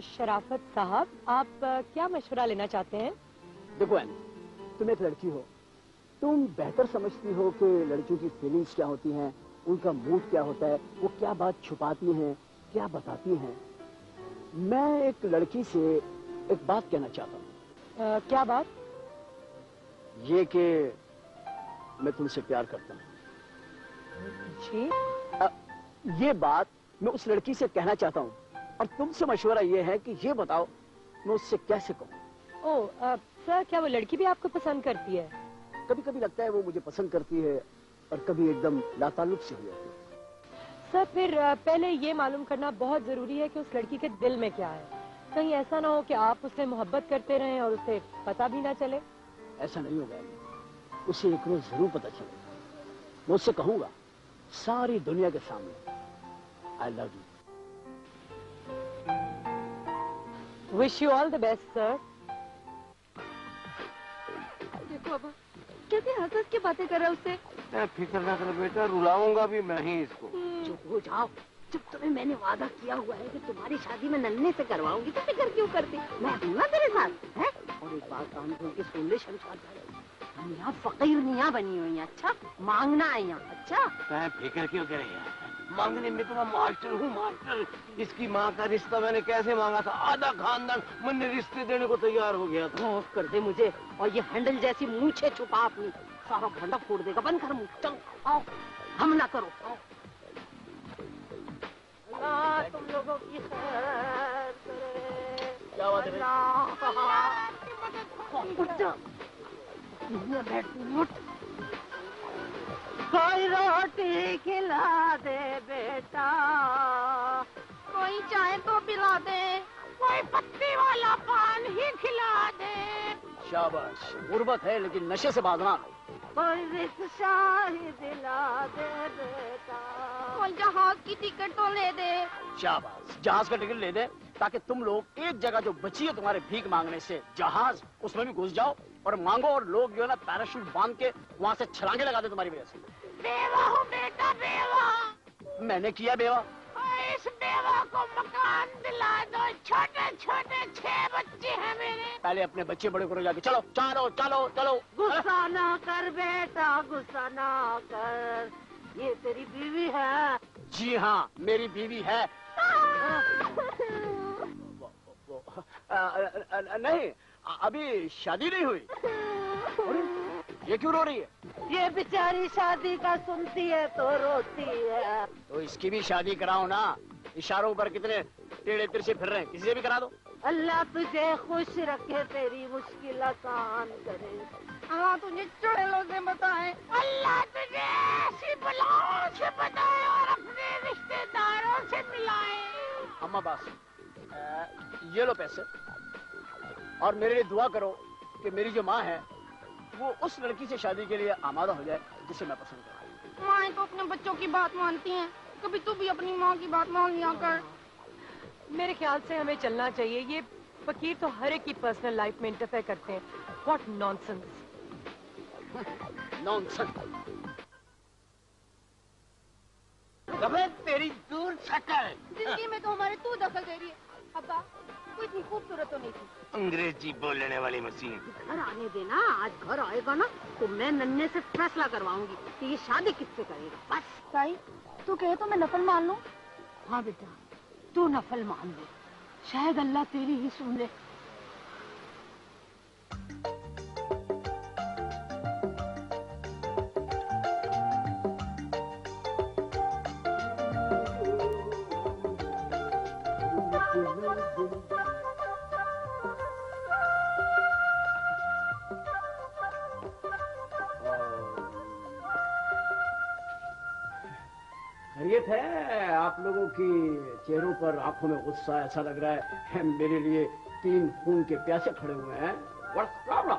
शराफत साहब, आप क्या मशवरा लेना चाहते हैं? देखो एनी, तुम एक लड़की हो, तुम बेहतर समझती हो कि लड़कियों की फीलिंग्स क्या होती हैं, उनका मूड क्या होता है, वो क्या बात छुपाती हैं, क्या बताती हैं। मैं एक लड़की से एक बात कहना चाहता हूँ। क्या बात? ये कि मैं तुमसे प्यार करता हूँ। जी? ये बात मैं उस लड़की से कहना चाहता हूँ और तुमसे मशवरा ये है कि ये बताओ मैं उससे कैसे कहूँ। ओह सर, क्या वो लड़की भी आपको पसंद करती है? कभी कभी लगता है वो मुझे पसंद करती है और कभी एकदम लाताल्लुक से हो जाती है। सर फिर पहले ये मालूम करना बहुत जरूरी है कि उस लड़की के दिल में क्या है। कहीं ऐसा ना हो कि आप उससे मोहब्बत करते रहें और उसे पता भी ना चले। ऐसा नहीं होगा, उसे एक रोज जरूर पता चलेगा। मैं उससे कहूंगा सारी दुनिया के सामने, I love you. Wish you all the best sir. देखो अब कैसे हंस के बातें कर रहा है उससे। फिक्र ना कर बेटा, रुलाऊंगा भी मैं ही इसको। चुप हो जाओ। जब तुम्हें मैंने वादा किया हुआ है कि तुम्हारी शादी मैं नन्हे से करवाऊंगी तो फिक्र क्यों करती? मैं दूंगा तेरे साथ है। और एक बात कान खोल के सुन ले शमशाद भाई, हम यहाँ फकीर निया बनी हुई हैं। अच्छा, मांगना है यहाँ। अच्छा, फिक्र क्यों करे यार, मांगने में तो मैं मास्टर हूँ, मास्टर। इसकी माँ का रिश्ता मैंने कैसे मांगा था, आधा खानदान मैंने रिश्ते देने को तैयार हो गया था। माफ कर दे मुझे। और ये हैंडल जैसी मूछे छुपा अपनी, सारा भंडा फोड़ देगा। बंद कर मुँह। चल आओ, हम ना करो। आओ। अल्लाह तुम लोगों की खैर करे। क्या बात है? उठ जा। बैठ उठ। कोई रोटी खिला दे बेटा, कोई चाय तो पिला दे, कोई पत्ती वाला पान ही खिला दे। शाबाश, गुर्बत है लेकिन नशे से बाजना। कोई रिक्शा ही दिला दे बेटा, कोई जहाज की टिकट तो ले दे। शाबाश, जहाज का टिकट ले दे ताकि तुम लोग एक जगह जो बची है तुम्हारे भीख मांगने से, जहाज, उसमें भी घुस जाओ और मांगो और लोग जो है ना पैराशूट बांध के वहाँ से छलांगे लगा दे तुम्हारी वजह से। बेवा हूँ बेटा, बेवा। मैंने किया बेवा? इस बेवा को मकान दिला दो। छोटे छोटे 6 बच्चे हैं मेरे। पहले अपने बच्चे बड़े करो जाके। चलो चलो चलो चलो। गुस्सा ना कर बेटा, गुस्सा ना कर। ये तेरी बीवी है। जी हाँ, मेरी बीवी है। नहीं, अभी शादी नहीं हुई। ये क्यों रो रही है? ये बेचारी शादी का सुनती है तो रोती है। तो इसकी भी शादी कराओ ना। इशारों पर कितने टेढ़े तिरछे फिर रहे हैं, किसी से भी करा दो। अल्लाह तुझे खुश रखे, तेरी मुश्किल आसान करे। अल्लाह तुझे चुड़ैलों से बताए, अल्लाह तुझे ऐसी बलाओं से बताए और अपने रिश्तेदारों से मिलाए। अम्मा बास, ये लो पैसे और मेरे लिए दुआ करो कि मेरी जो माँ है वो उस लड़की से शादी के लिए आमादा हो जाए जिसे मैं पसंद करूँ। माँ तो अपने बच्चों की बात मानती हैं, कभी तू भी अपनी माँ की बात मान लिया कर। मेरे ख्याल से हमें चलना चाहिए। ये फकीर तो हर एक की पर्सनल लाइफ में इंटरफेयर करते हैं। What nonsense. नॉनसेंस। अबे तेरी दूर शक्ल। जिंदगी में तो हमारे तू दखल दे रही है। अब्बा कोई इतनी खूबसूरत तो नहीं थी। अंग्रेजी बोलने वाली मशीन। घर आने देना, आज घर आएगा ना तो मैं नन्हे से फैसला करवाऊंगी कि ये शादी किससे करेगा। बस ताई, तू कहे तो मैं नफल मान लूं। हाँ बेटा, तू नफल मान ले, शायद अल्लाह तेरी ही सुन ले। खैरियत है? आप लोगों की चेहरों पर, आंखों में गुस्सा ऐसा लग रहा है मेरे लिए 3 खून के प्यासे खड़े हुए हैं। What's problem?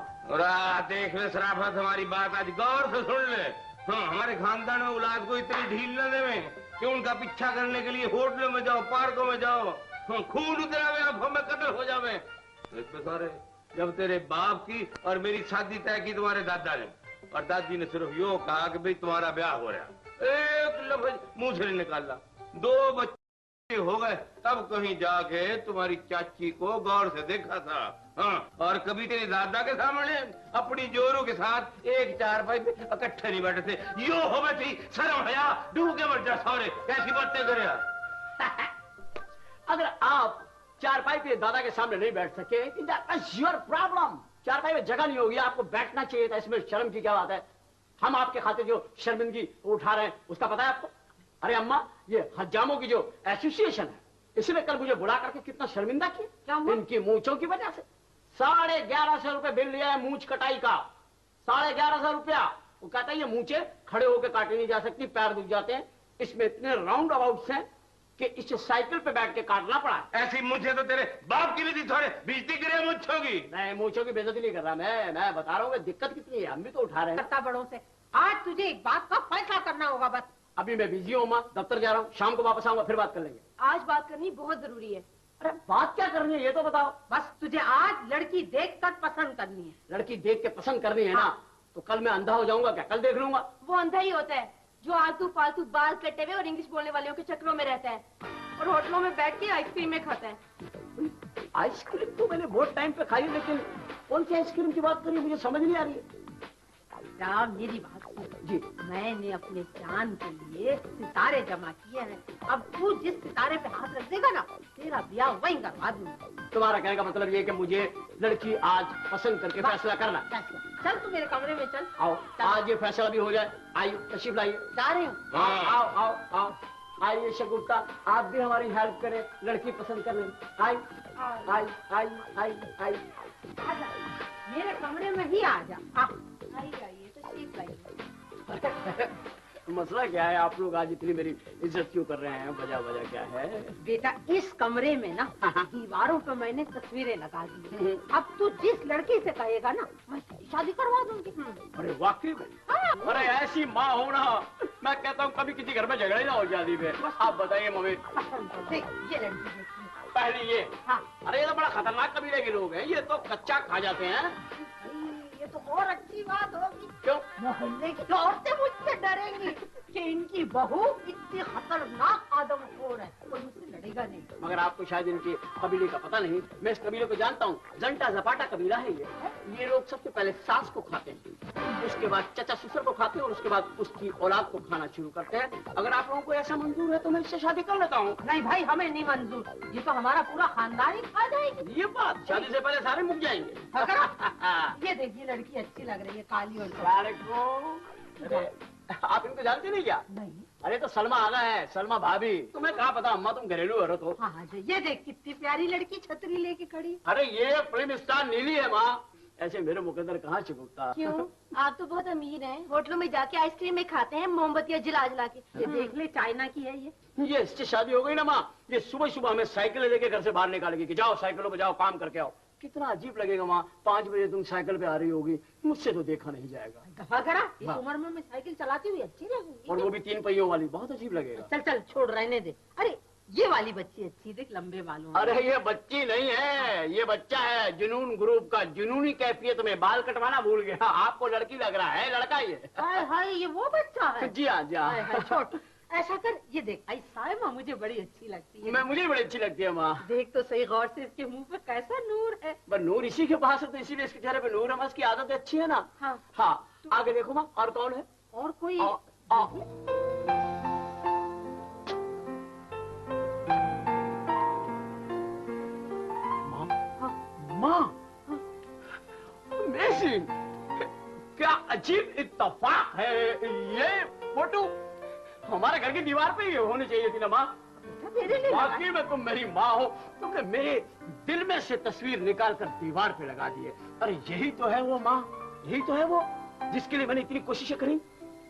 देख ले शराफत, हमारी बात आज गौर से सुन ले। हाँ, हमारे खानदान में औलाद को इतनी ढील न देवे कि उनका पीछा करने के लिए होटलों में जाओ, पार्कों में जाओ, हाँ, खून उतरावे, आंखों में कत्ल हो जावे। सारे जब तेरे बाप की और मेरी शादी तय की तुम्हारे दादा ने, और दादी ने सिर्फ यो कहा कि भाई तुम्हारा ब्याह हो रहा, एक लफ्ज मुंह से नहीं निकाला। 2 बच्चे हो गए तब कहीं जाके तुम्हारी चाची को गौर से देखा था। हाँ, और कभी तेरे दादा के सामने अपनी जोरों के साथ एक चारपाई पे इकट्ठे नहीं बैठे थे। यो हो थी शर्म हया डूब के मर जा सारे, कैसी बातें करे यार। अगर आप चारपाई पे दादा के सामने नहीं बैठ सके, दैट्स योर प्रॉब्लम। चारपाई में जगह नहीं होगी, आपको बैठना चाहिए था, इसमें शर्म की क्या बात है? हम आपके खातिर जो शर्मिंदगी उठा रहे हैं उसका पता है आपको? अरे अम्मा, ये हजामों की जो एसोसिएशन है, इसने कल मुझे बुला करके कितना शर्मिंदा किया इनकी मूंछों की वजह से। 1150 रुपए बिल लिया है मूंछ कटाई का, 1150 रुपया। वो कहता है ये मूंछे खड़े होकर काटी नहीं जा सकती, पैर दुख जाते हैं। इसमें इतने राउंड अबाउट्स हैं कि इसे साइकिल पे बैठ के काटना पड़ा। ऐसी मूंछें तो तेरे बाप की भी थी, थोड़े बेइज्जती करे मूंछों की। नहीं, मूंछों की बेइज्जती नहीं कर रहा मैं बता रहा हूँ दिक्कत कितनी है, हम भी तो उठा रहे हैं। बड़ों से आज तुझे एक बात का फैसला करना होगा। बस अभी मैं बिजी हूँ माँ, दफ्तर जा रहा हूँ, शाम को वापस आऊंगा, फिर बात कर लेंगे। आज बात करनी बहुत जरूरी है। अरे बात क्या करनी है ये तो बताओ। बस तुझे आज लड़की देख कर पसंद करनी है। लड़की देख के पसंद करनी है ना, तो कल मैं अंधा हो जाऊंगा क्या? कल देख लूंगा। वो अंधा ही होता है जो आलतू फालतू बाल कटे हुए और इंग्लिश बोलने वालों के चक्रों में रहता है और होटलों में बैठ के आइसक्रीम में खाता है। आइसक्रीम तो मैंने बहुत टाइम पे खाई, लेकिन कौन सी आइसक्रीम की बात करी मुझे समझ नहीं आ रही है। मेरी बात सुन जी, मैंने अपने जान के लिए सितारे जमा किए हैं। अब तू जिस सितारे पे हाथ रख देगा ना, तेरा ब्याह वहीं करवा दूंगा। तुम्हारा कहने का मतलब ये कि मुझे लड़की आज पसंद करके फैसला करना। चल तू मेरे कमरे में चल। आओ, आज ये फैसला भी हो जाए। आइए, तशरीफ लाइए। जा रही हूँ। आओ आओ आओ, आइए शगुफ्ता, आप भी हमारी हेल्प करें लड़की पसंद करने में। आई आई आई आई आई मेरे कमरे में ही आ जा। आइए तशरीफ लाइए। मसला क्या है? आप लोग आज इतनी मेरी इज्जत क्यों कर रहे हैं? वजह क्या है? बेटा, इस कमरे में ना दीवारों पे मैंने तस्वीरें लगा दी। अब तू जिस लड़की से कहेगा ना, मैं शादी करवा दूंगी। अरे वाकई में? अरे ऐसी माँ हो ना, मैं कहता हूँ कभी किसी घर में झगड़े ना हो शादी में। आप बताइए मम्मी। ये लड़की पहली ये। अरे ये तो बड़ा खतरनाक कबीले के लोग हैं, ये तो कच्चा खा जाते हैं। ये तो और अच्छी बात होगी। क्यों? मोहल्ले की औरतें मुझसे डरेंगी कि इनकी बहू इतनी खतरनाक आदमखोर है, कोई मुझसे लड़ेगा नहीं। मगर आपको शायद इनके कबीले का पता नहीं। मैं इस कबीले को जानता हूँ, जंटा जपाटा कबीला है ये लोग सबसे पहले सास को खाते हैं, उसके बाद चचा ससुर को खाते हैं और उसके बाद उसकी औलाद को खाना शुरू करते हैं। अगर आप लोगों को ऐसा मंजूर है तो मैं इससे शादी कर लेता हूँ। नहीं भाई, हमें नहीं मंजूर, ये तो हमारा पूरा खानदान ही खा जाएगी। ये बात, शादी से पहले सारे मुक जाएंगे। ये देखिए लड़की अच्छी लग रही है, काली और अरे आप इनको जानते नहीं क्या? नहीं। अरे तो सलमा आगा है, सलमा भाभी। तुम्हें कहाँ पता अम्मा, तुम घरेलू औरत हो। हाँ, ये देख कितनी प्यारी लड़की छतरी लेके खड़ी। अरे ये फिल्म स्टार नीली है माँ, ऐसे मेरे मुकद्दर कहाँ चिपकता। क्यों? आप तो बहुत अमीर हैं, होटलों में जाके आइसक्रीम में खाते हैं मोमबत्तियाँ जला जला के। ये देख ले, चाइना की है ये इससे शादी हो गई ना माँ, ये सुबह सुबह हमें साइकिल लेके घर से बाहर निकालेगी कि जाओ साइकिलों पे जाओ, काम करके आओ। कितना अजीब लगेगा माँ, 5 बजे तुम साइकिल पे आ रही होगी, मुझसे तो देखा नहीं जाएगा। दफा करा, इस उम्र में मैं साइकिल चलाती हुई अच्छी लगूंगी। और वो भी 3 पहियों वाली, बहुत अजीब लगेगा। चल चल छोड़, रहने दे। अरे ये वाली बच्ची अच्छी, देख लंबे बालों। अरे ये बच्ची नहीं है, ये बच्चा है, जुनून ग्रुप का। जुनूनी कैफियत में बाल कटवाना भूल गया। आपको लड़की लग रहा है, लड़का ये। हाय ये वो बच्चा है। जी हाँ, जी हाँ। छोड़, ऐसा कर, ये देख आई साइमा मुझे बड़ी अच्छी लगती है। मुझे बड़ी अच्छी लगती है माँ। देख तो सही गौर से, इसके मुंह पे कैसा नूर है। पर नूर इसी के पास है तो इसीलिए इसके चेहरे पे नूर है। इसकी आदत अच्छी है ना। हाँ, आगे देखो माँ, और कौन है? और कोई? माँ, अमेजिंग, क्या अजीब इत्तेफाक है। ये फोटो हमारे घर की दीवार पे ही होनी चाहिए थी ना माँ। वाकई में तुम मेरी माँ हो, तुमने मेरे दिल में से तस्वीर निकाल कर दीवार पे लगा दी है। अरे यही तो है वो माँ, यही तो है वो जिसके लिए मैंने इतनी कोशिशें करी,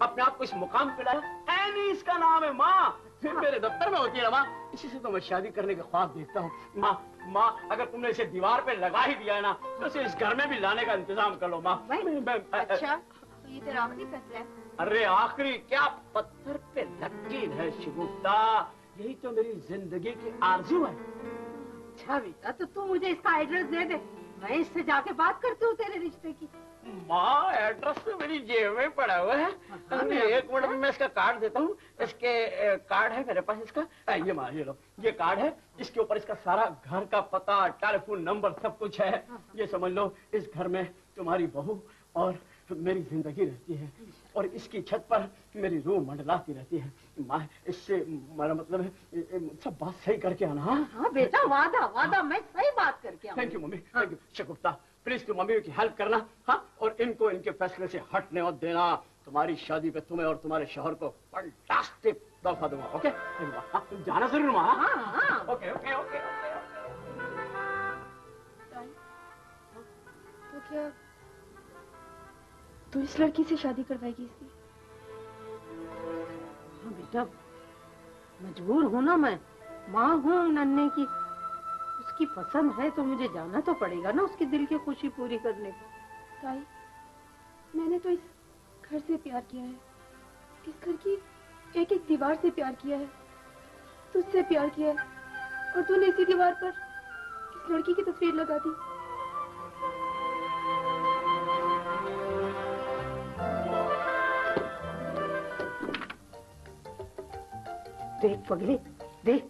अपने आप को इस मुकाम पे लाया। एनी इसका नाम है माँ, फिर मेरे दफ्तर में होती है ना माँ, इसी से तो मैं शादी करने के ख्वाब देखता हूँ। माँ, अगर तुमने इसे दीवार पे लगा ही दिया है ना, तो इसे इस घर में भी लाने का इंतजाम कर लो माँ। अच्छा, तो ये तेरा आखिरी फैसला है? अरे आखिरी क्या, पत्थर पे लकीर है शगुफ्ता, यही तो मेरी जिंदगी की आरज़ू है। अच्छा बेटा, तो तू मुझे इसका एड्रेस दे दे, मैं इससे जाके बात करती हूँ तेरे रिश्ते की। माँ एड्रेस तो मेरी जेब में पड़ा हुआ है। एक मिनट में मैं इसका कार्ड देता हूँ। इसके कार्ड है मेरे पास इसका। ये माँ ये लो, ये कार्ड है। इसके ऊपर इसका सारा घर का पता, टेलीफोन नंबर सब कुछ है। ये समझ लो इस घर में तुम्हारी बहू और मेरी जिंदगी रहती है और इसकी छत पर मेरी रूह मंडलाती रहती है। माँ इससे मेरा मतलब है सब बात सही करके आना। हाँ बेटा, वादा वादा मैं सही बात करके आऊंगी। Thank you mummy, thank you. Shagufta please तुम मम्मी की हेल्प करना। हाँ, और इनको इनके फैसले से हटने और देना। तुम्हारी शादी पे तुम्हें और तुम्हारे शौहर को फैंटास्टिक तोहफा दूंगा। ओके? हाँ, तुम जाना जरूर माँ। हाँ। Okay okay okay. तो क्या तू इस लड़की से शादी करवाएगी इसकी? हाँ बेटा, मजबूर हूँ ना मैं, माँ हूँ नन्हे की। उसकी पसंद है तो मुझे जाना तो पड़ेगा ना उसके दिल की खुशी पूरी करने को। ताई, मैंने तो इस घर से प्यार किया है, इस घर की एक एक दीवार से प्यार किया है, तुझसे प्यार किया है, और तूने इसी दीवार पर इस लड़की की तस्वीर लगा दी। देख पगली, देख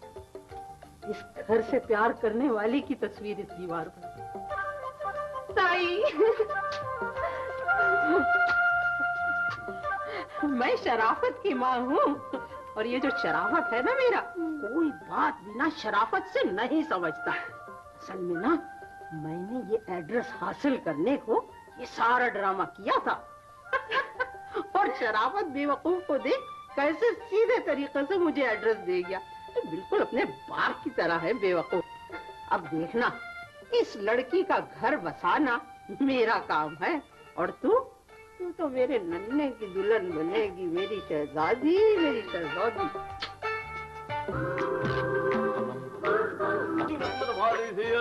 इस घर से प्यार करने वाली की तस्वीर इस दीवार पर। ताई, मैं शराफत की माँ हूँ और ये जो शराफत है ना मेरा, कोई बात बिना शराफत से नहीं समझता। असल में ना मैंने ये एड्रेस हासिल करने को ये सारा ड्रामा किया था। और शराफत बेवकूफ को देख कैसे सीधे तरीके से मुझे एड्रेस दे गया। बिल्कुल अपने बाप की तरह है बेवकूफ। अब देखना, इस लड़की का घर बसाना मेरा काम है और तू तो मेरे नन्हे की दुल्हन बनेगी, मेरी शहजादी, मेरी शहजादी।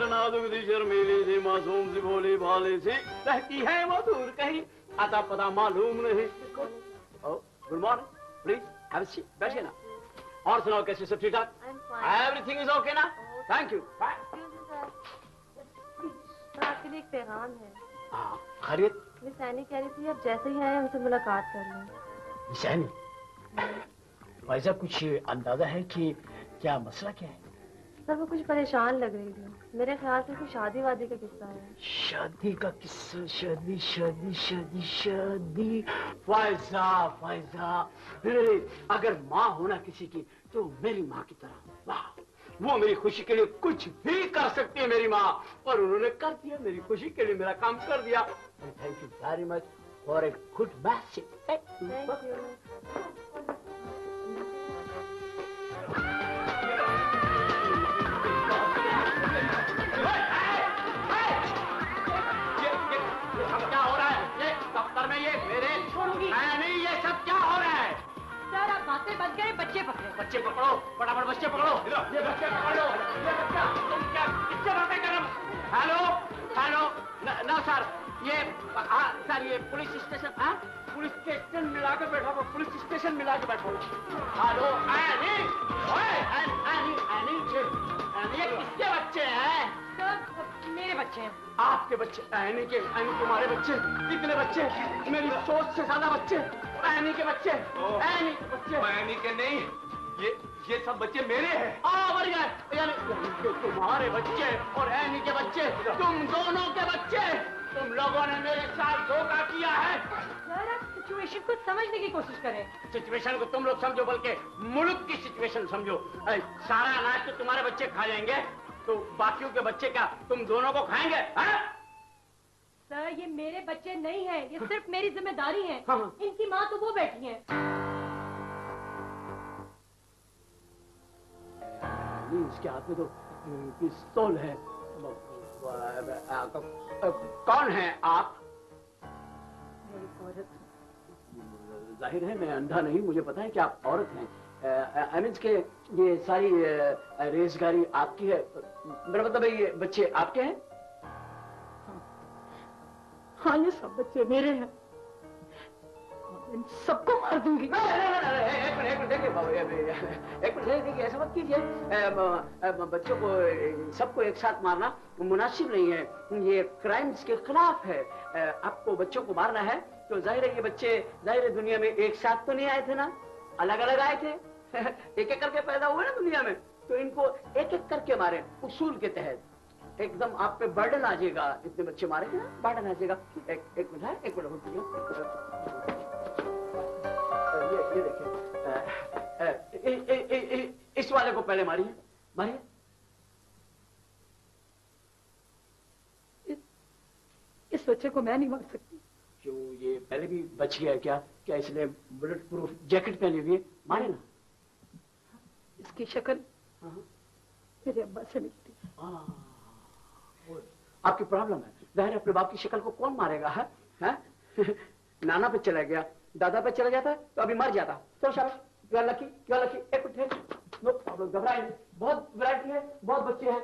नाजुक सी शर्मीली सी मासूम सी भोली भाली सी रहती है वो दूर कहीं, आता पता मालूम नहीं। Good morning, please have a seat, बैठिए ना। और सुनाओ कैसे, सब ठीक ठाक? एवरीथिंग इज ओके ना? Thank you. आपके लिए एक पैगाम है। खैरियत? मिस सैनी कह रही थी आप जैसे ही आए हमसे मुलाकात कर लें। सैनी, वैसा कुछ अंदाजा है कि क्या मसला क्या है? सर वो कुछ परेशान लग रही थी, मेरे ख्याल से कोई शादी वादी का किस्सा है। शादी का किस्सा? शादी शादी शादी शादी? फायजा फायजा, अगर माँ होना किसी की तो मेरी माँ की तरह। वाह, वो मेरी खुशी के लिए कुछ भी कर सकती है मेरी माँ, और उन्होंने कर दिया मेरी खुशी के लिए, मेरा काम कर दिया। Thank you very much for a good message. क्या हो रहा है ये दफ्तर में? ये मेरे नहीं, ये सब क्या हो रहा है? सर आप बातें बंद करें, बच्चे पकड़ो। बच्चे पकड़ो, फटाफट बच्चे पकड़ो। ये बच्चे पकड़ो, ये बच्चा। तुम क्या किससे बातें कर रहे हो? हेलो हेलो, ना सर, ये हाँ सर, ये पुलिस स्टेशन, हाँ पुलिस स्टेशन मिला के बैठो, पुलिस स्टेशन मिला के बैठो। हेलो एनी, ये किसके बच्चे हैं? सर मेरे बच्चे हैं। आपके बच्चे? एनी के? एनी तुम्हारे बच्चे? कितने बच्चे? मेरी सोच से ज्यादा बच्चे। एनी के बच्चे? एनी के बच्चे? एनी के नहीं, ये सब बच्चे मेरे हैं। यानी तुम्हारे बच्चे और एनी के बच्चे, तुम दोनों के बच्चे। तुम लोगों ने मेरे साथ धोखा किया है। सर आप सिचुएशन को समझने की कोशिश करें। सिचुएशन को तुम लोग समझो, बल्कि मुल्क की सिचुएशन समझो। सारा अनाज तो तुम्हारे बच्चे खा जाएंगे, तो बाकियों के बच्चे क्या तुम दोनों को खाएंगे? सर ये मेरे बच्चे नहीं हैं, ये सिर्फ मेरी जिम्मेदारी है। हाँ। इनकी माँ तो वो बैठी है। इसके हाथ में तो पिस्तौल है। कौन है आप? औरत। जाहिर है मैं अंधा नहीं, मुझे पता है कि आप औरत हैं। अनिज के ये सारी रेजगारी आपकी है? मेरा मतलब है ये बच्चे आपके हैं? हाँ ये सब बच्चे मेरे हैं, इन सबको मार दूंगी। एक मिनट देखिए, एक मिनट देखिए, ऐसा मत कीजिए। बच्चों को सबको एक साथ मारना मुनासिब नहीं है, ये क्राइम्स के खिलाफ है। आपको बच्चों को मारना है तो जाहिर है ये बच्चे जाहिर दुनिया में एक साथ तो नहीं आए थे ना, अलग अलग आए थे। एक एक करके पैदा हुए ना दुनिया में, तो इनको एक एक करके मारे उसूल के तहत। एकदम आप पे बर्डन आ जाएगा, इतने बच्चे मारेंगे ना, बर्डन आ जाएगा। एक मिनट है, एक मिनट ये देखिए, इस वाले को पहले मारिए, मारिए। इस बच्चे को मैं नहीं मार सकती। क्यों, ये पहले भी बच गया क्या? क्या इसने बुलेट प्रूफ जैकेट पहनी हुई है? मारे ना। इसकी शक्ल मेरे अब्बा से मिलती है। आपकी प्रॉब्लम है, जाहिर है अपने बाप की शक्ल को कौन मारेगा है? नाना पे चला गया, दादा पे चला जाता है तो अभी मर जाता। चलो शाबाश, you are lucky, you are lucky. एक मिनट, नो प्रॉब्लम, घबराए नहीं, बहुत वैरायटी है, बहुत बच्चे हैं।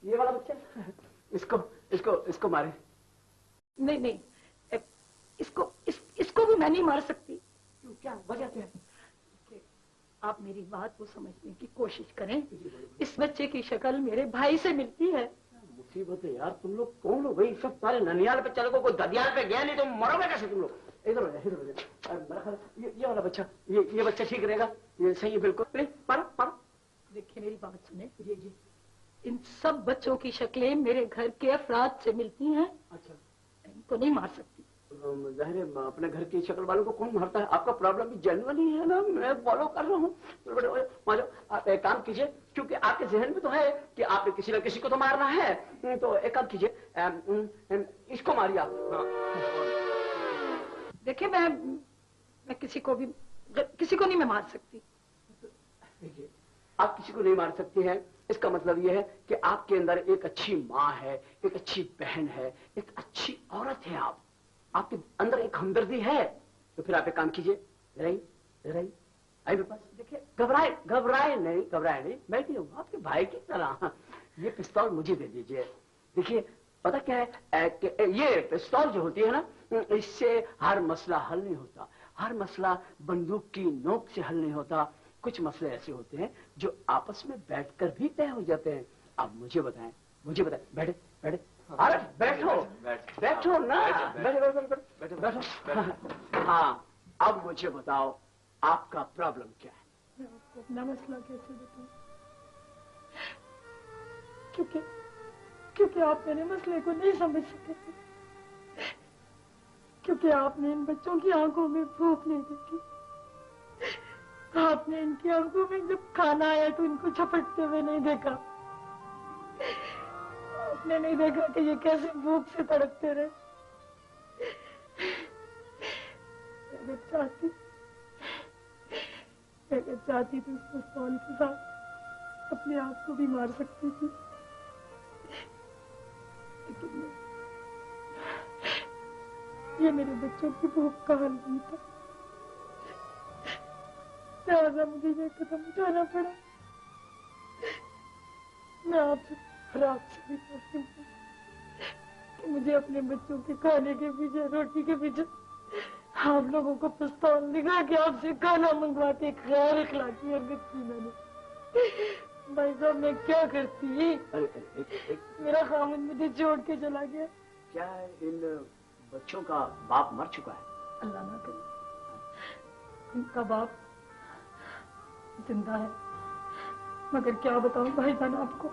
ये वाला बच्चा, इसको मारे। नहीं नहीं, इसको भी मैं नहीं मार सकती। क्यों, क्या वजह क्या है? आप मेरी बात को समझने की कोशिश करें। इस बच्चे की शक्ल मेरे भाई से मिलती है। मुसीबत है यार, तुम लोग कौन हो भाई? सब सारे ननियाल पे चले, कोई ददियाल पे गया नहीं तो मरोगे कैसे तुम लोग? इधर हो जा, इधर हो जा। मेरा ख्याल ये वाला बच्चा, ये बच्चा ठीक रहेगा, ये सही है बिल्कुल। प्लीज मारो। देखिए मेरी बात सुने, ये इन सब बच्चों की शक्लें मेरे घर के अफराद से मिलती हैं। अच्छा, इनको नहीं मार सकती। जाहिर है अपने घर की शक्ल वालों को कौन मारता है? आपका प्रॉब्लम भी जेन्युइन ही है ना, मैं फॉलो कर रहा हूँ। आप एक काम कीजिए, क्योंकि आपके जहन में तो है कि आपने किसी न किसी को तो मारना है, तो एक काम कीजिए, इसको मारिए आप। देखिए मैं किसी को नहीं मैं मार सकती। देखिए, आप किसी को नहीं मार सकती हैं, इसका मतलब यह है कि आपके अंदर एक अच्छी माँ है, एक अच्छी बहन है, एक अच्छी औरत है। आपके अंदर एक हमदर्दी है। तो फिर आप एक काम कीजिए, आई मेरे पास। देखिए, घबराए नहीं, मैं भी हूँ आपके भाई की तरह। ये पिस्तौल मुझे दे दीजिए। देखिए, पता क्या है कि ये पिस्तौल जो होती है ना, इससे हर मसला हल नहीं होता। हर मसला बंदूक की नोक से हल नहीं होता। कुछ मसले ऐसे होते हैं जो आपस में बैठकर भी तय हो जाते हैं। आप मुझे बताएं। बैठे। अरे बैठो ना, बैठो। हाँ, अब मुझे बताओ आपका प्रॉब्लम क्या है? मैं आपको अपना मसला कैसे बताऊं? क्योंकि आप मेरे मसले को नहीं समझ सके थे, क्योंकि आपने इन बच्चों की आंखों में भूख नहीं देखी। आपने इनकी आंखों में जब खाना आया तो इनको झपटते हुए नहीं देखा। आपने नहीं देखा कि ये कैसे भूख से तड़पते रहे। अगर चाहती तो इस पिस्तौल के साथ अपने आप को भी मार सकती थी, लेकिन ये मेरे बच्चों की भूख का हल नहीं था। लिहाजा मुझे ये कदम उठाना पड़ा। मैं आपसे भी कहती हूँ कि मुझे अपने बच्चों के खाने के पीछे, रोटी के पीछे आप लोगों को पिस्तौल दिखा के आपसे खाना मंगवा के गैर इखलाकी हरकत की मैंने। भाई साहब, मैं क्या करती? मेरा खामन मुझे छोड़ के चला गया। क्या इन बच्चों का बाप मर चुका है? अल्लाह ना करे। इनका बाप जिंदा है, मगर क्या बताऊं भाईजान आपको,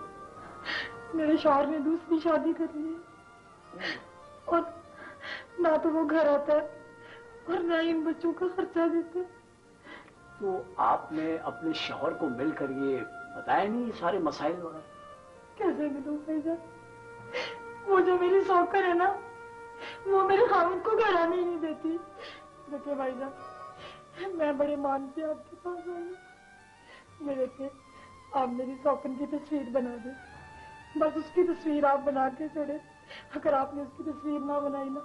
मेरे शौहर ने दूसरी शादी कर ली है और ना तो वो घर आता है और ना ही इन बच्चों का खर्चा देते। तो आपने अपने शौहर को मिलकर ये बताया नहीं सारे मसाइल वगैरह? कैसे मिलूं भाईजान? वो जो मेरी सौकर है ना, वो मेरे खामिद को घर आने ही नहीं देती। देखिए भाईजान, मैं बड़े मान के आपके पास आई। मेरे के आप मेरी सौकन की तस्वीर बना दे, बस उसकी तस्वीर आप बना के छोड़े। अगर आपने उसकी तस्वीर ना बनाई ना,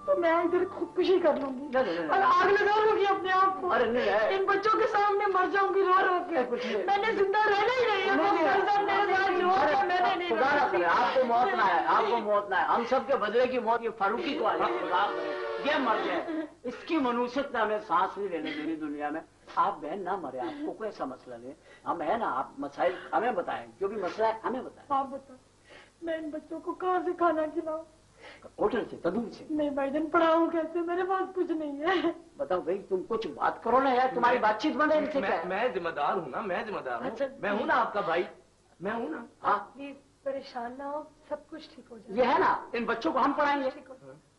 तो मैं इधर खुदकुशी कर लूंगी और आग लगा लूंगी अपने आप को। अरे नहीं, इन बच्चों के सामने मर जाऊंगी रो रो के। कुछ नहीं। मैंने जिंदा रहना ही नहीं है। मैंने नहीं खुदा ना करे आपको मौत ना है, आपको मौत ना है। हम सबके बदले की मौत ये फारूकी को आई, खुदा करे ये मर जाए। इसकी मनुष्यता में सांस नहीं लेने देनी दुनिया में। आप बहन ना मरे, आपको कोई ऐसा मसला नहीं। हम है ना, आप मसाइल हमें बताएं, जो भी मसला है हमें बताएं। आप बताओ मैं इन बच्चों को कहाँ से खाना खिलाऊं? होटल से, तंदूर से। नहीं भाई दिन पढ़ाऊं कैसे? मेरे पास कुछ नहीं है। बताओ भाई, तुम कुछ बात करो ना यार, तुम्हारी बातचीत बंद है इनसे क्या? मैं जिम्मेदार हूँ ना, मैं जिम्मेदार हूँ। अच्छा, मैं हूँ ना आपका भाई, मैं हूँ ना। हाँ प्लीज परेशान ना हो, सब कुछ ठीक हो जाए। ये है ना, इन बच्चों को हम पढ़ाएंगे,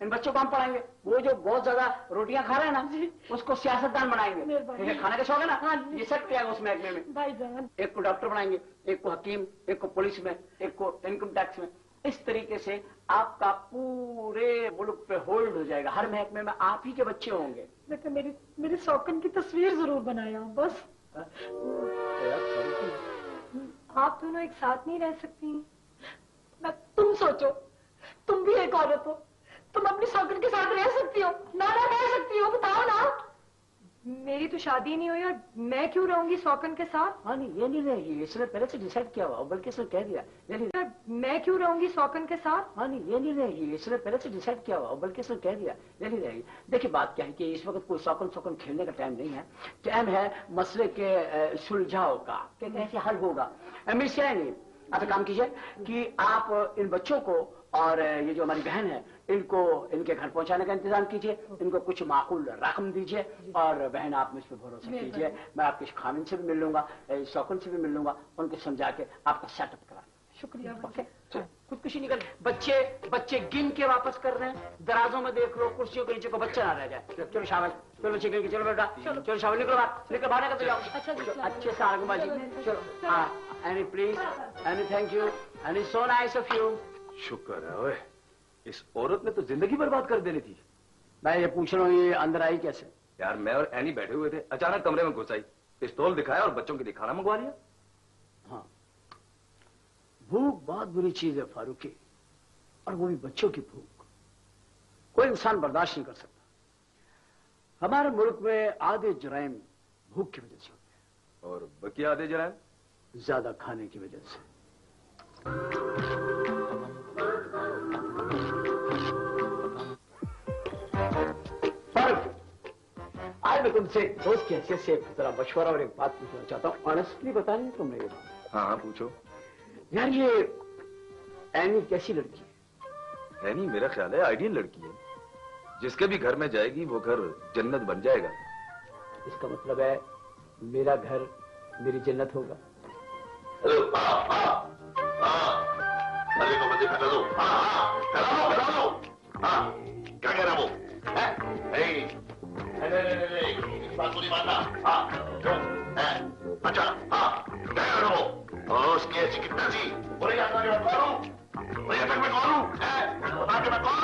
इन बच्चों को हम पढ़ाएंगे। वो जो बहुत ज्यादा रोटियां खा रहे हैं ना, उसको सियासतदान बनाएंगे। मेहरबानी। ठीक है, खाने का शौक है ना, ये सेट किया उस महकमे में। भाईजान एक को डॉक्टर बनाएंगे, एक को हकीम, एक को पुलिस में, एक को इनकम टैक्स में। इस तरीके से आपका पूरे मुल्क पे होल्ड हो जाएगा। हर महकमे में आप ही के बच्चे होंगे। लेकिन मेरी सौकन की तस्वीर जरूर बनाया बस। आप दोनों एक साथ नहीं रह सकती। तुम सोचो, तुम भी एक औरत हो, तुम अपनी सौकन के साथ रह सकती हो ना? ना रह सकती हो, बताओ ना। मेरी तो शादी नहीं हुई और मैं क्यों रहूंगी सौकन के साथ? हाँ नहीं, ये नहीं रहेगी, इसने पहले से डिसाइड किया हुआ, बल्कि इसने कह दिया ये नहीं। मैं क्यों रहूंगी सौकन के साथ? हाँ नहीं, ये नहीं रहेगी, इसने पहले से डिसाइड किया हुआ, बल्कि इसने कह दिया ये नहीं रहेगी। देखिए बात क्या है कि इस वक्त कोई सौकन खेलने का टाइम नहीं है। टाइम है मसले के सुलझाव का, कि कैसे हल होगा। मिर्चिया नहीं, आप काम कीजिए कि आप इन बच्चों को और ये जो हमारी बहन है इनको इनके घर पहुंचाने का इंतजाम कीजिए। इनको कुछ माकूल रकम दीजिए और बहन आप मुझ पर भरोसा कीजिए। मैं आपके खामिन से भी मिल लूंगा, शौकन से भी मिल लूंगा, उनको समझा के आपका सेटअप करा। शुक्रिया। खुदकुशी निकल। बच्चे गिन के वापस कर रहे हैं। दराजों में देख लो, कुर्सियों के नीचे को बच्चा ना रह जाए। चलो शाबाश, चलो बच्चे गिन के, चलो बेटा, चलो शाबाश, निकलो बाहर निकल जाओ। अच्छे से आगे बाजी। चलो हाँ, any please, any thank you, any so nice of you. शुक्र है ओए, इस औरत ने तो जिंदगी बर्बाद कर देनी थी। मैं ये पूछ रहा हूँ, ये अंदर आई कैसे? यार मैं और एनी बैठे हुए थे, अचानक कमरे में घुस आई, पिस्तौल दिखाया और बच्चों के लिए खाना मंगवा लिया। हाँ, भूख बहुत बुरी चीज है फारूकी, और वो भी बच्चों की भूख कोई इंसान बर्दाश्त नहीं कर सकता। हमारे मुल्क में आधे जुराइम भूख की वजह से होते हैं और बाकी आधे जराइम ज्यादा खाने की वजह से। आज मैं तुमसे दोस्त की हैसियत से जरा मशवरा और एक बात पूछना चाहता हूँ। ऑनेस्टली बतानी तुमने ये बात? हाँ पूछो। यार ये एनी कैसी लड़की है? एनी मेरा ख्याल है आइडियल लड़की है, जिसके भी घर में जाएगी वो घर जन्नत बन जाएगा। इसका मतलब है मेरा घर मेरी जन्नत होगा। क्या कह रहा वो? इस बात को नहीं मानना। अच्छा हाँ, क्या कह रहा वो? उसकी ऐसी कितना सी? बोले जाता कि मैं कौन हूँ? बोले जाता कि मैं कौन हूँ? बता के मैं कौन हूँ?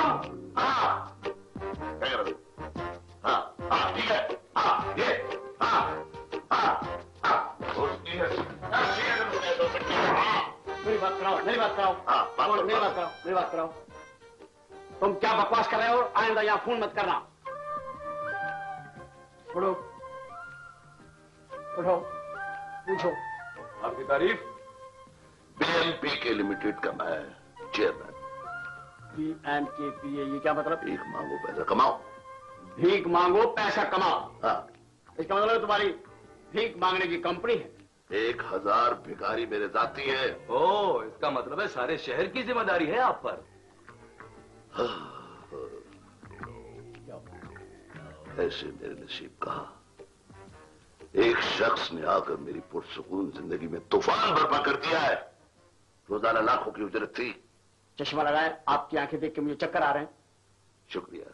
हाँ, क्या कह रहा तू? हाँ हाँ ठीक है, हाँ ये हाँ हाँ हाँ, उसकी ऐसी मेरी बात कराओ, मेरी बात कराओ। हाँ, बात करो, मेरी बात कराओ, मेरी बात कराओ। तुम क्या बकवास कर रहे हो? आइंदा यहाँ फोन मत करना। उठो, उठो, पूछो। आपकी तारीफ? BNP के लिमिटेड का मैं चेयरमैन। BNKPA, ये क्या मतलब? भीख मांगो पैसा कमाओ। भीख मांगो पैसा कमाओ। हाँ, इसका मतलब तुम्हारी भीख मांगने की कंपनी है? 1000 भिखारी मेरे साथी हैं। ओ, इसका मतलब है सारे शहर की जिम्मेदारी है आप पर। ऐसे मेरे नसीब कहा, एक शख्स ने आकर मेरी पुरसुकून जिंदगी में तूफान बर्पा कर दिया है। रोजाना लाखों की उजरत थी। चश्मा लगाए, आपकी आंखें देख के मुझे चक्कर आ रहे हैं। शुक्रिया।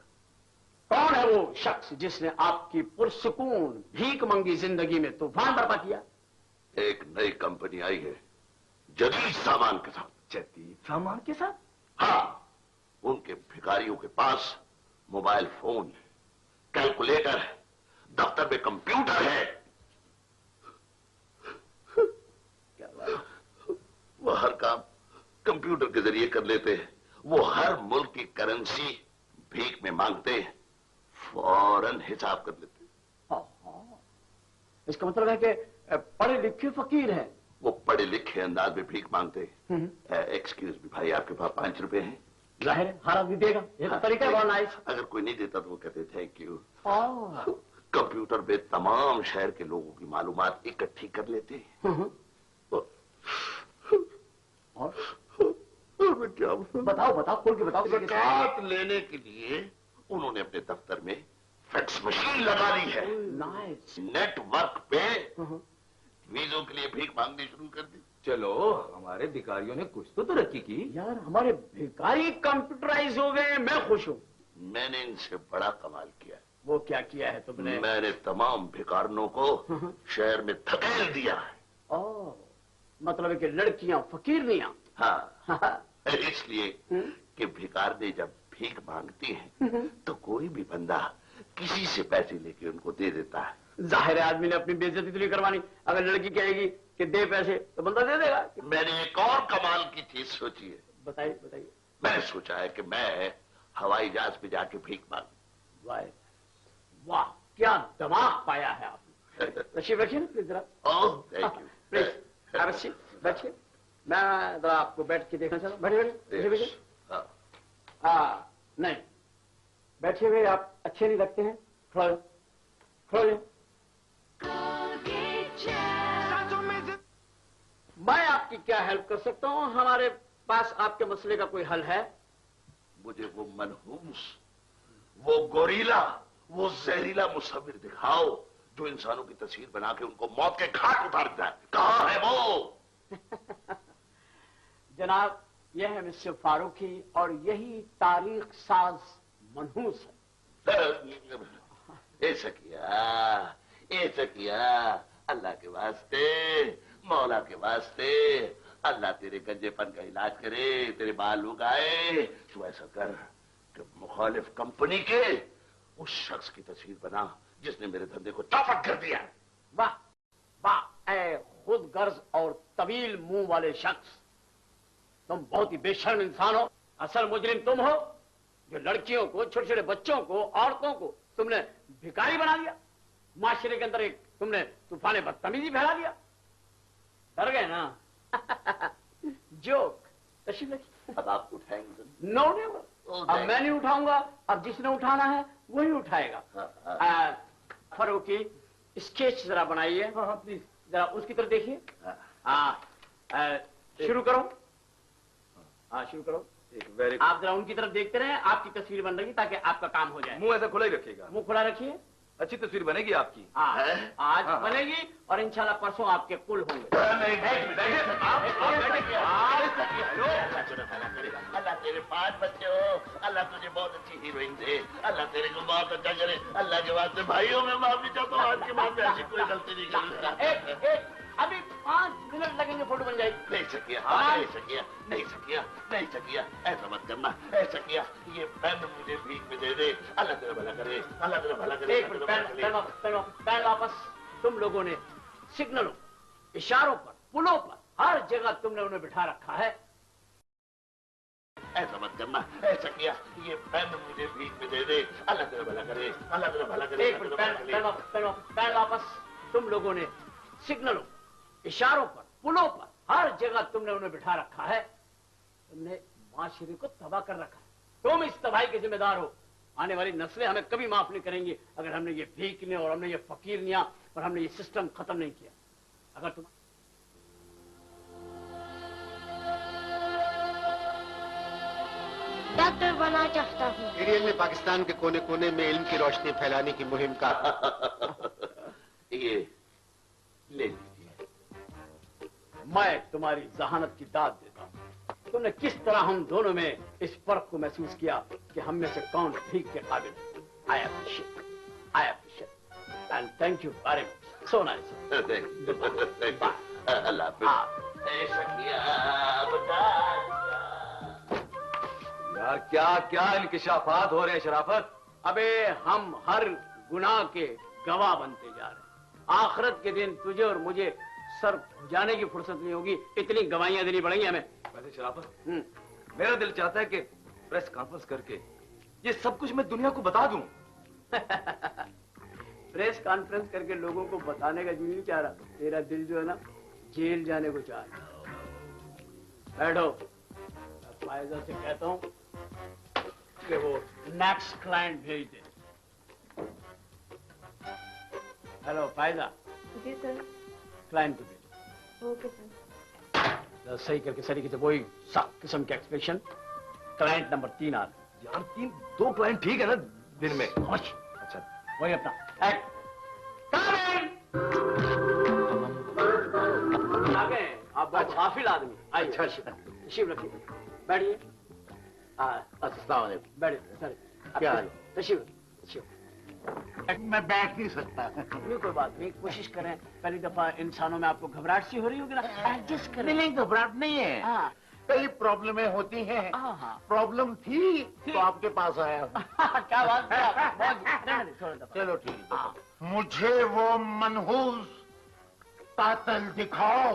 कौन है वो शख्स जिसने आपकी पुरसुकून भीख मंगी जिंदगी में तूफान बर्पा किया? एक नई कंपनी आई है, जदीद सामान के साथ। जदीद सामान के साथ? हाँ, उनके भिखारियों के पास मोबाइल फोन है, कैलकुलेटर है, दफ्तर में कंप्यूटर है। क्या बात? वो हर काम कंप्यूटर के जरिए कर लेते हैं। वो हर मुल्क की करेंसी भीख में मांगते फौरन हिसाब कर लेते। इसका मतलब है कि पढ़े लिखे फकीर हैं। वो पढ़े लिखे अंदाज में भीख मांगते। एक्सक्यूज मी भाई, आपके पास 5 रुपए हैं? जाहिर है हर आदमी देगा, ये तो तरीका है बहुत नाइस। अगर कोई नहीं देता तो वो कहते थैंक यू। कंप्यूटर पे तमाम शहर के लोगों की मालूमात इकट्ठी कर लेते हैं। और मैं क्या बताओ बताओ, खोल के बताओ। ज़कात लेने के लिए उन्होंने अपने दफ्तर में फैक्स मशीन लगा ली है। नाइस। नेटवर्क पे वीजों के लिए भीख मांगनी शुरू कर दी। चलो, हमारे भिखारियों ने कुछ तो तरक्की की। यार हमारे भिखारी कंप्यूटराइज हो गए, मैं खुश हूँ। मैंने इनसे बड़ा कमाल किया। वो क्या किया है तुमने? मैंने तमाम भिखारनों को शहर में धकेल दिया है। मतलब है कि लड़कियां फकीरनियां। हाँ, इसलिए कि भिखारनी जब भीख मांगती हैं तो कोई भी बंदा किसी से पैसे लेके उनको दे देता है। जाहिर है आदमी ने अपनी बेइज्जती तो नहीं करवानी। अगर लड़की कहेगी कि दे पैसे तो बंदा दे देगा। मैंने एक और कमाल की चीज सोची है। बताइए बताइए। मैंने सोचा है कि मैं हवाई जहाज पे जाके भीख मांगू। वाह वाह, क्या दिमाग पाया है आपने। तशरीफ रखिए ना प्लीज जरा। Oh thank you. प्लीज अवश्य बैठिए। मैं जरा आपको बैठ के देखना चाहता हूँ। बैठिए बैठिए। हाँ नहीं, बैठे हुए आप अच्छे नहीं लगते हैं। खड़ो खड़ो। मैं आपकी क्या हेल्प कर सकता हूँ? हमारे पास आपके मसले का कोई हल है? मुझे वो मनहूस, वो गोरीला, वो जहरीला मुसव्विर दिखाओ जो इंसानों की तस्वीर बना के उनको मौत के घाट उतार देता है। कहाँ है वो? जनाब, यह है मिस्टर फारूकी और यही तारीख साज मनहूस है। ऐसा किया अल्लाह के वास्ते, मौला के वास्ते, अल्लाह तेरे गंजेपन का इलाज करे, तेरे बाल उगाए। तू ऐसा कर कि मुखालिफ कंपनी के उस शख्स की तस्वीर बना जिसने मेरे धंधे को चौपट कर दिया। वाह वाह, ऐ खुद गर्ज और तवील मुंह वाले शख्स, तुम बहुत ही बेशर्म इंसान हो। असल मुजरिम तुम हो जो लड़कियों को, छोटे छोटे बच्चों को, औरतों को तुमने भिखारी बना दिया। माशरे के अंदर एक तुमने तूफान बदतमीजी फैला दिया। डर गए ना? जोक। तशरीफ अब आप उठाएंगे? नो नो, अब मैं नहीं उठाऊंगा। अब जिसने उठाना है वही उठाएगा। फरूकी, स्केच जरा बनाइए। हाँ प्लीज, जरा उसकी तरफ देखिए। शुरू करो। हाँ शुरू करो। आप जरा उनकी तरफ देखते रहे, आपकी तस्वीर बन रही ताकि आपका काम हो जाए। मुंह ऐसा खुला ही रखिएगा। मुंह खुला रखिए। अच्छी तस्वीर बनेगी आपकी। आज बनेगी और इंशाल्लाह परसों आपके कुल होंगे। अल्लाह तेरे 5 बच्चे हो, अल्लाह तुझे बहुत अच्छी हीरोइन दे, अल्लाह तेरे को बहुत अच्छा करे। अल्लाह के वास्ते भाइयों में माफी चाहता हूँ, आज के बाद में ऐसी कोई गलती नहीं करूंगा। अभी 5 मिनट लगेंगे, फोटो बन जाएगी। नहीं सकिया, ऐसा मत करना। ऐसा किया, ये पेन मुझे भीख में दे दे। अल्लाह तेरा भला करे, अल्लाह तेरा भला करे। एक मिनट, पेन वापस। तुम लोगों ने सिग्नलों, इशारों पर, पुलों पर, हर जगह तुमने उन्हें बिठा रखा है। ऐसा मत करना। ऐसा किया, ये पेन मुझे भीख में दे दे। अल्लाह तेरा भला करे, अल्लाह तेरा भला करे। एक मिनट, पेन वापस। तुम लोगों ने सिग्नलों, इशारों पर, पुलों पर, हर जगह तुमने उन्हें बिठा रखा है। तुमने माशरे को तबाह कर रखा है। तुम इस तबाही के जिम्मेदार हो। आने वाली नस्लें हमें कभी माफ नहीं करेंगी अगर हमने ये भीखने और हमने ये फकीरनियां और हमने ये सिस्टम खत्म नहीं किया। अगर तुम डॉक्टर बनना चाहता हूँ। सीरियल में पाकिस्तान के कोने कोने में इल्म की रोशनी फैलाने की मुहिम का ये ले लीजिए। मैं तुम्हारी जहानत की दाद देता हूँ। तुमने किस तरह हम दोनों में इस फर्क को महसूस किया कि हम में से कौन भीख के काबिल है। I appreciate and thank you very much. So nice. Thank you. अल्लाह हाफ़िज़। ऐसा किया यार क्या क्या इंकिशाफात हो रहे हैं शराफत। अबे हम हर गुनाह के गवाह बनते जा रहे हैं। आखिरत के दिन तुझे और मुझे सर जाने की फुर्सत नहीं होगी, इतनी गवाहियां देनी पड़ेंगी हमें। वैसे शराफत, मेरा दिल चाहता है कि प्रेस कॉन्फ्रेंस करके ये सब कुछ मैं दुनिया को बता दूं। प्रेस कॉन्फ्रेंस करके लोगों को बताने का जी नहीं चाह रहा, तेरा दिल जो है ना जेल जाने को चाह रहा। बैठो, फायदा से कहता हूँ कि वो नेक्स्ट क्लाइंट भेज दे। हेलो फायदा। जी सर। क्लाइंट को भेजो। Okay sir. सही करके सही से वही सब किस्म के एक्सप्रेशन। क्लाइंट नंबर 3 आ रहा। यार 2 क्लाइंट ठीक है ना दिन में? अच्छा वही अपना एक्ट। आ गए आप बहुत काफिल आदमी। आइए। अच्छा तशरीफ रखिए, बैठिए। अस्सलाम वालेकुम। बैठिए सर। क्या हाल? तशरीफ। मैं बैठ नहीं सकता। नहीं कोई बात नहीं, कोशिश करें। पहली दफा इंसानों में आपको घबराहट सी हो रही होगी ना, एडजस्ट करें। नहीं घबराहट नहीं है। हाँ। कई प्रॉब्लमें होती हैं। प्रॉब्लम थी तो आपके पास आया। क्या बात है। चलो ठीक है। मुझे वो मनहूस कातिल दिखाओ,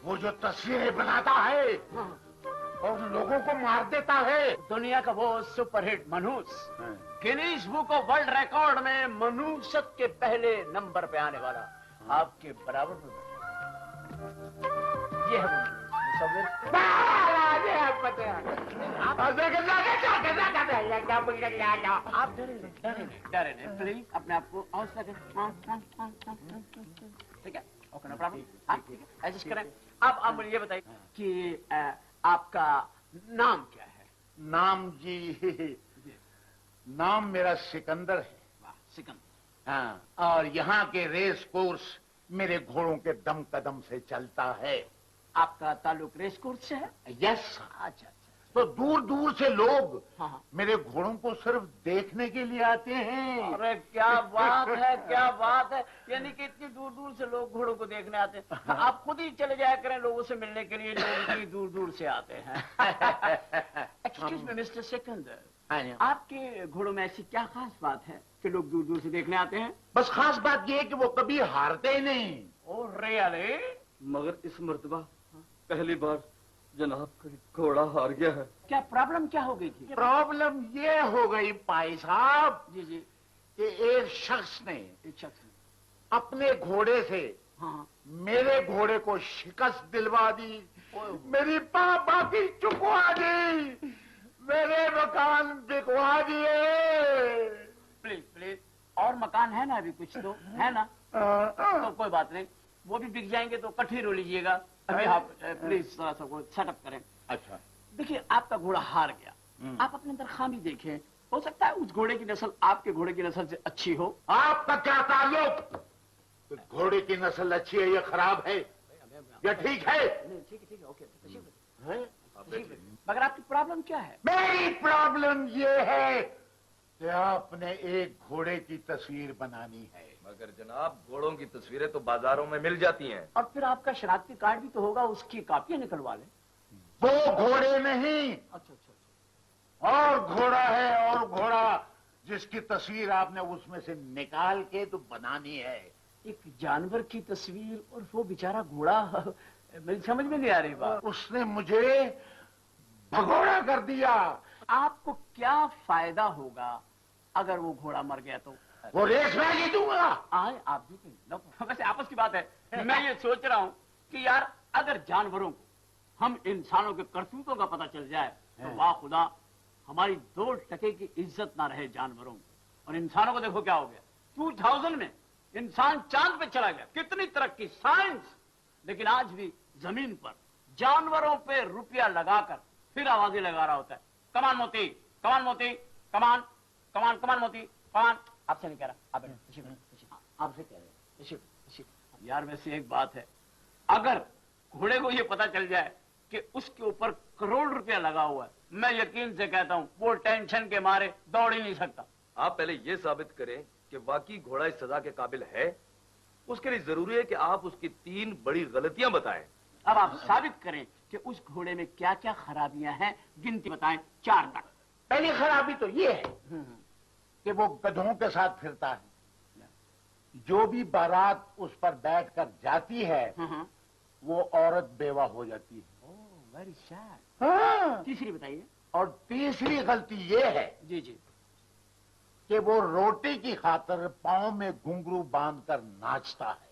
वो जो तस्वीरें बनाता है और लोगों को मार देता है। दुनिया का वो सुपरहिट मनहूस, Guinness book of world record में मनहूसत के पहले नंबर पे आने वाला, आपके बराबर में ये है वो आप डरे नहीं प्लीज, अपने आप को हौसला करें। ठीक है, ओके नो प्रॉब्लम। ठीक है, एडजस्ट करें। अब मुझे ये बताइए कि आपका नाम क्या है? नाम जी, नाम मेरा सिकंदर है। वाह, सिकंदर। हाँ, और यहाँ के रेस कोर्स मेरे घोड़ों के दम कदम से चलता है। आपका ताल्लुक रेस कोर्स से है? यस। अच्छा। तो दूर दूर से लोग हाँ। मेरे घोड़ों को सिर्फ देखने के लिए आते हैं। अरे क्या बात है, क्या बात है। यानी कि इतनी दूर दूर से लोग घोड़ों को देखने आते हैं। आप खुद ही चले जाया करें लोगों से मिलने के लिए, लोग इतनी दूर दूर से आते हैं। एक्सक्यूज मी मिस्टर सिकंदर, आपके घोड़ों में ऐसी क्या खास बात है कि लोग दूर दूर से देखने आते हैं? बस खास बात यह है कि वो कभी हारते ही नहीं। Oh really? मगर इस मर्तबा पहली बार जनाब का घोड़ा हार गया है। क्या प्रॉब्लम क्या हो गई थी? प्रॉब्लम ये हो गई पाई साहब जी कि एक शख्स ने अपने घोड़े से मेरे घोड़े को शिकस्त दिलवा दी, मेरी पापा की चुकवा दी, मेरे मकान बिकवा दिए। प्लीज प्लीज, और मकान है ना अभी कुछ तो है ना? तो कोई बात नहीं, वो भी बिक जाएंगे तो इकट्ठे रो लीजिएगा। अभी आप प्लीज थोड़ा सा को सेटअप करें। अच्छा देखिए, आपका घोड़ा हार गया, आप अपने अंदर खामी देखें, हो सकता है उस घोड़े की नस्ल आपके घोड़े की नस्ल से अच्छी हो। आपका क्या ताल्लुक? घोड़े की नस्ल अच्छी है या खराब है या ठीक है? ठीक है, ओके। मगर आपकी प्रॉब्लम क्या है? मेरी प्रॉब्लम ये है कि आपने एक घोड़े की तस्वीर बनानी है। मगर जनाब घोड़ों की तस्वीरें तो बाजारों में मिल जाती हैं। और फिर आपका शनाख्ती कार्ड भी तो होगा, उसकी कापियां निकलवा लें। वो घोड़े नहीं। अच्छा। और घोड़ा है, और घोड़ा जिसकी तस्वीर आपने उसमें से निकाल के तो बनानी है। एक जानवर की तस्वीर और वो बेचारा घोड़ा, मेरी समझ में नहीं आ रही बात। उसने मुझे भगोड़ा कर दिया। आपको क्या फायदा होगा अगर वो घोड़ा मर गया तो? वो रेस में जीतूंगा। आए आप जीतेंगे। वैसे आपस की बात है, मैं ये सोच रहा हूँ कि यार अगर जानवरों को हम इंसानों के करतूतों का पता चल जाए तो वाह खुदा, हमारी 2 टके की इज्जत ना रहे जानवरों को। और इंसानों को देखो क्या हो गया, 2000 में इंसान चांद पे चला गया, कितनी तरक्की साइंस, लेकिन आज भी जमीन पर जानवरों पे रुपया लगाकर फिर आवाजें लगा रहा होता है, कमान मोती, कमान मोती, कमान कमान कमान मोती, कमान। आपसे नहीं कह रहा, आप आपसे कह रहे। यार वैसे एक बात है, अगर घोड़े को ये पता चल जाए कि उसके ऊपर करोड़ रुपया लगा हुआ है, मैं यकीन से कहता हूं वो टेंशन के मारे दौड़ ही नहीं सकता। आप पहले ये साबित करें कि वाकई घोड़ा इस सजा के काबिल है। उसके लिए जरूरी है कि आप उसकी 3 बड़ी गलतियां बताएं। अब आप साबित करें कि उस घोड़े में क्या क्या खराबियां हैं, गिनती बताएं 4 तक। पहली खराबी तो ये है कि वो गधों के साथ फिरता है। जो भी बारात उस पर बैठकर जाती है वो औरत बेवा हो जाती है। Very sad. हाँ। तीसरी बताइए। और तीसरी गलती ये है जी जी कि वो रोटी की खातर पाँव में घुंघरू बांधकर नाचता है।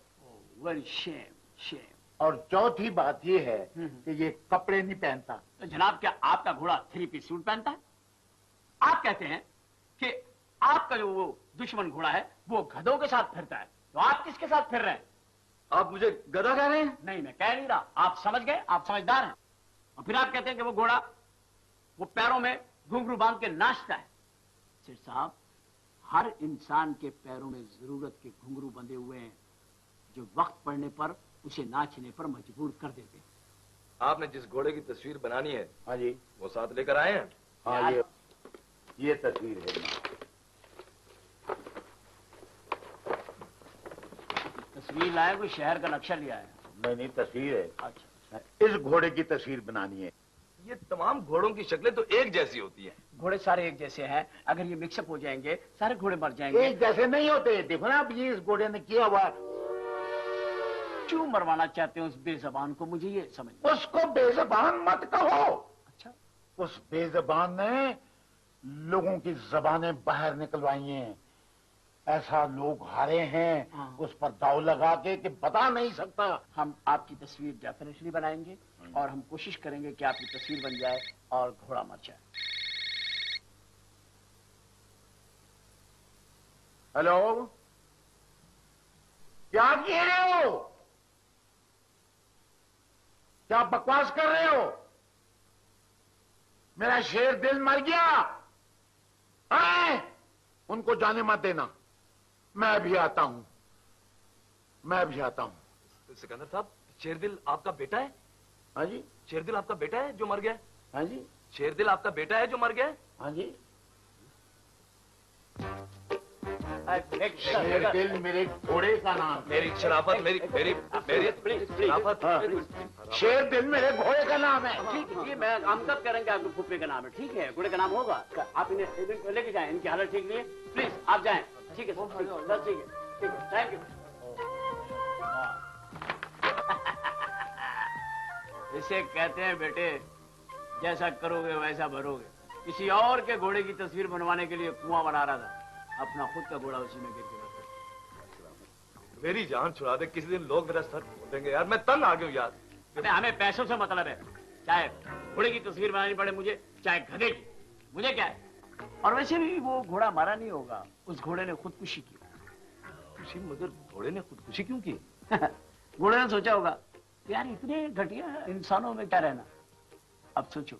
Very Shem Shem. और चौथी बात ये है कि ये कपड़े नहीं पहनता। तो जनाब, क्या आपका घोड़ा 3-पीस सूट पहनता है? आप कहते हैं कि आपका जो वो दुश्मन घोड़ा है वो गधों के साथ फिरता है, तो आप किसके साथ फिर रहे हैं? आप मुझे गधा कह रहे हैं? नहीं, मैं कह नहीं रहा, आप समझ गए, आप समझदार हैं। और फिर आप कहते हैं कि वो घोड़ा वो पैरों में घुंघरू बांध के नाचता है। सेठ साहब, हर इंसान के पैरों में जरूरत के घुंघरू बंधे हुए हैं जो वक्त पड़ने पर उसे नाचने पर मजबूर कर देते हैं। आपने जिस घोड़े की तस्वीर बनानी है, हाँ जी, वो साथ लेकर आए हैं? हाँ, ये तस्वीर है। तस्वीर लाए, कोई शहर का नक्शा लिया है? नहीं, तस्वीर है। अच्छा, इस घोड़े की तस्वीर बनानी है। ये तमाम घोड़ों की शक्लें तो एक जैसी होती हैं। घोड़े सारे एक जैसे हैं, अगर ये मिक्सअप हो जाएंगे सारे घोड़े मर जाएंगे। एक जैसे नहीं होते। देखो ना, अब ये इस घोड़े ने किया हुआ। क्यों मरवाना चाहते हैं उस बेजबान को, मुझे ये समझ। उसको बेजबान मत कहो। अच्छा, उस बेजबान ने लोगों की जबानें बाहर निकलवाई हैं। ऐसा लोग हारे हैं उस पर दाव लगा के कि बता नहीं सकता। हम आपकी तस्वीर डेफिनेटली बनाएंगे और हम कोशिश करेंगे कि आपकी तस्वीर बन जाए और घोड़ा मर जाए। हेलो, क्या कह रहे हो? क्या बकवास कर रहे हो? मेरा शेर दिल मर गया। उनको जाने मत देना, मैं भी आता हूं, मैं भी आता हूं। सिकंदर साहब, शेरदिल आपका बेटा है? हाँ जी। शेरदिल आपका बेटा है जो मर गया? हाँ जी। शेरदिल आपका बेटा है जो मर गया? हाँ जी। शेरदिल मेरे घोड़े का नाम। मेरी शराफत, मेरी शराफत। शेरदिल मेरे घोड़े का नाम है। ठीक है, मैं हम कब करेंगे आपके फुप्पे का नाम है, ठीक है, घोड़े का नाम होगा। आप इन्हें लेके जाएं, इनकी हालत ठीक नहीं है, प्लीज आप जाएं। ठीक है सर, ठीक है, थैंक यू। इसे कहते हैं बेटे, जैसा करोगे वैसा भरोगे। किसी और के घोड़े की तस्वीर बनवाने के लिए कुआं बना रहा था, अपना खुद का घोड़ा उसी में गिर के रख दिया। मेरी जान छुड़ा दे, किसी दिन लोग मेरा सर फोड़ देंगे यार, मैं तंग आ गया हूं यार। अरे हमें पैसों से मतलब है, चाहे घोड़े की तस्वीर बनानी पड़े मुझे, चाहे गधे की, मुझे क्या है। और वैसे भी वो घोड़ा मारा नहीं होगा, उस घोड़े ने खुदकुशी की। खुशी? मगर घोड़े ने खुदकुशी क्यों की? घोड़े ने सोचा होगा यार इतने घटिया इंसानों में क्या रहना। अब सोचो,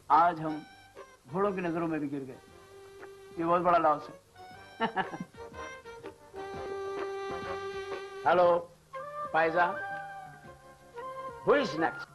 आज हम घोड़ों की नजरों में भी गिर गए, ये बहुत बड़ा लॉस है। Hello Faiza, who is next?